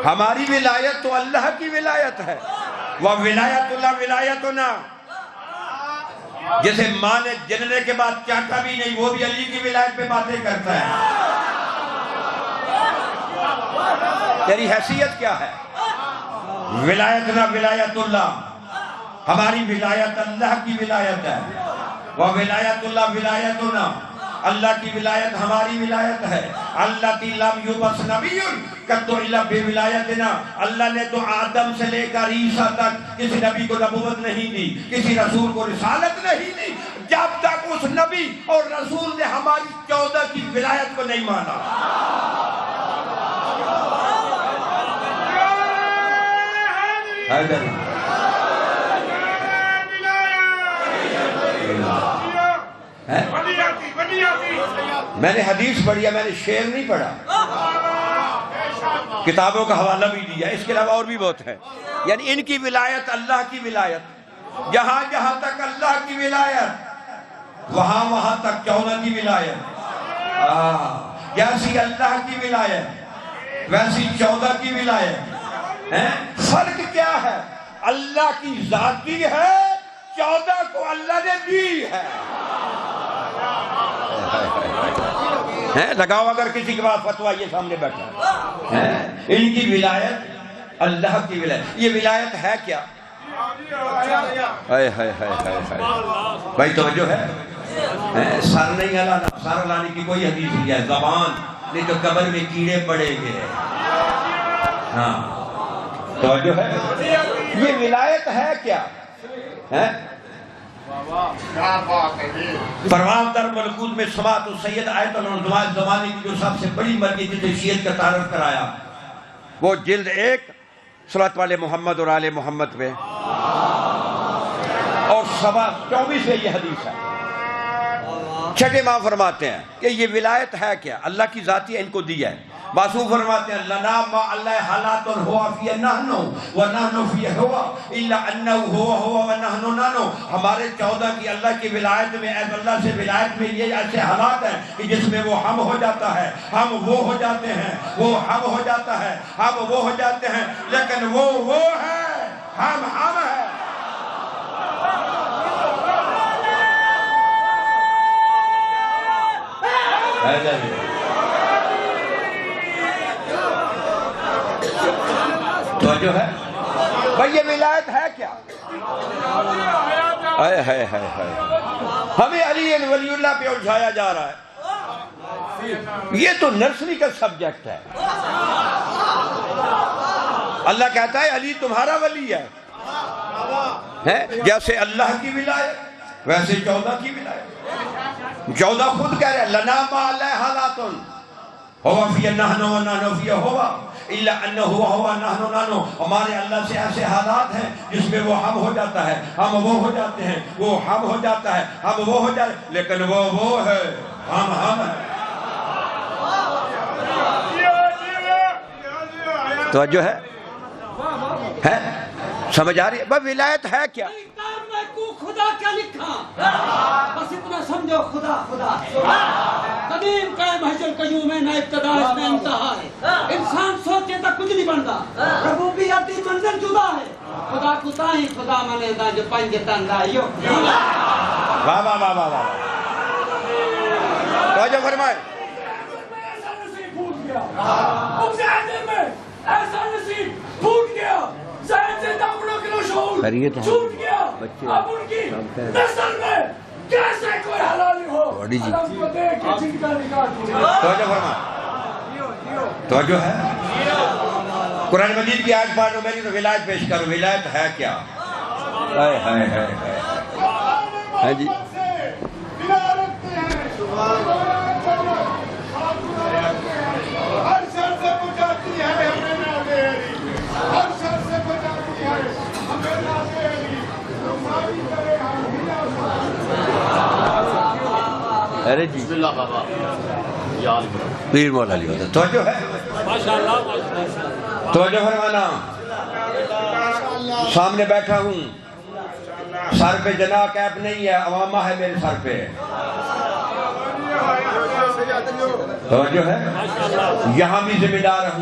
ہماری ولایت تو اللہ کی ولایت ہے، وَوِلَایَتُ اللَّهِ وِلَایَتُنَا۔ جسے ماں نے جننے کے بعد چاہتا بھی نہیں، وہ بھی علی کی ولایت پہ باتیں کرتا ہے۔ تیری حیثیت کیا ہے؟ ولایتنا ولایت اللہ، ہماری ولایت اللہ کی ولایت ہے، وَوِلَایَتُ اللَّهِ وِلَایَتُنَا، اللہ کی ولایت ہماری ولایت ہے۔ الَّتِي لَمْ يُبْعَثْ نَبِيٌّ قَطُّ إِلَّا بِوِلَایَتِنَا، اللہ نے تو آدم سے لے کر عیسیٰ تک کسی نبی کو نبوت نہیں دی، کسی رسول کو رسالت نہیں دی، جب تک اس نبی اور رسول نے ہماری 14 کی ولایت کو نہیں مانا۔ میں نے حدیث پڑھی ہے، میں نے شعر نہیں پڑھا، کتابوں کا حوالہ بھی دیا، اس کے علاوہ اور بھی بہت ہے۔ یعنی ان کی ولایت اللہ کی ولایت، جہاں جہاں تک اللہ کی ولایت وہاں وہاں تک 14 کی ولایت، جیسی اللہ کی ولایت ویسی 14 کی ولایت۔ فرق کیا ہے؟ اللہ کی ذاتی ہے، 14 کو اللہ نے دی ہے۔ لگاؤ اگر کسی کے بعد فتویٰ، یہ سامنے بیٹھا ہے، ان کی ولایت اللہ کی ولایت۔ یہ ولایت ہے کیا؟ بھائی توجہ ہے؟ سر نہیں ہلانا، سر ہلانے کی کوئی حدیث نہیں ہے، زبان نہیں تو قبر میں کیڑے پڑے گے۔ ہاں توجہ ہے؟ یہ ولایت ہے کیا؟ پروان در ملکوت میں سماعت السید آیت العظماء زمانے کی جو سب سے بڑی مرضی جسے شیعت کا تعارف کرایا، وہ جلد 1 صلوات والے محمد اور آل محمد پہ، اور 24 سے یہ حدیث ہے۔ چھٹے ماں فرماتے ہیں کہ یہ ولایت ہے کیا؟ اللہ کی ذاتی ان کو دی ہے۔ معصوم فرماتے ہیں لنا ما اللہ حالات ہوا فی نحن و نحن فی ہوا الا انہ ہوا ہوا و نحن نانو۔ ہمارے 14 کی اللہ کی ولایت میں، اے اللہ سے ولایت میں یہ ایسے حالات ہیں کہ جس میں وہ ہم ہو جاتا ہے، ہم وہ ہو جاتے ہیں، وہ ہم ہو جاتا ہے، ہم وہ ہو جاتے ہیں، لیکن وہ ہے، ہم ہیں۔ تو جو ہے بھئی یہ ولایت ہے کیا؟ ہمیں علی ولی اللہ پہ الجھایا جا رہا ہے، یہ تو نرسری کا سبجیکٹ ہے۔ اللہ کہتا ہے علی تمہارا ولی ہے، جیسے اللہ کی ولایت ویسے 14 کی ولایت۔ 14 خود کہہ رہے ہیں لنا ما اللہ حالاتن ہوا فی نحن و نحن فی ہوا الا انہ ہوا ہوا نحن نانو۔ ہمارے اللہ سے ایسے حالات ہیں جس میں وہ ہم ہو جاتا ہے، ہم وہ ہو جاتے ہیں، وہ ہم ہو جاتا ہے، ہم وہ ہو جاتے ہیں، لیکن وہ ہے، ہم ہیں۔ توجہ ہے؟ سمجھ آ رہی ہے؟ بس ولایت ہے کیا؟ خدا کیا لکھا، بس اتنا سمجھو خدا خدا قدیم قائم حج القیوم ہے، نہ ابتدا اس میں انتہا ہے۔ انسان سوچے تو کچھ نہیں بنتا، ربوبیت کی منزل جدا ہے۔ خدا کتا ہی خدا منے دا جو پنج تن دائیو۔ واہ واہ واہ واہ واہ، توجہ فرمائے۔ ایسا نصیب پھوٹ گیا، اب سے عزم میں ایسا نصیب پھوٹ گیا، ذہن سے دامنوں کے شعور چھوٹ گیا۔ اب ان کی نسل میں کیسے کوئی حلالی ہو، علم کو دے کے جن کا نکاح کیا۔ توجہ فرمائے، توجہ ہے؟ قرآن مجید کی آیت پڑھو، میری تو ولایت پیش کرو۔ ولایت ہے کیا؟ ہے جی ارے جی بسم اللہ بابا یا علی پیر مولا علی ہوتا۔ توجہ ہے؟ توجہ فرمانا۔ سامنے بیٹھا ہوں، سر پہ جناح کیپ نہیں ہے، عوامہ ہے میرے سر پہ۔ توجہ ہے؟ یہاں بھی ذمہ دار ہوں۔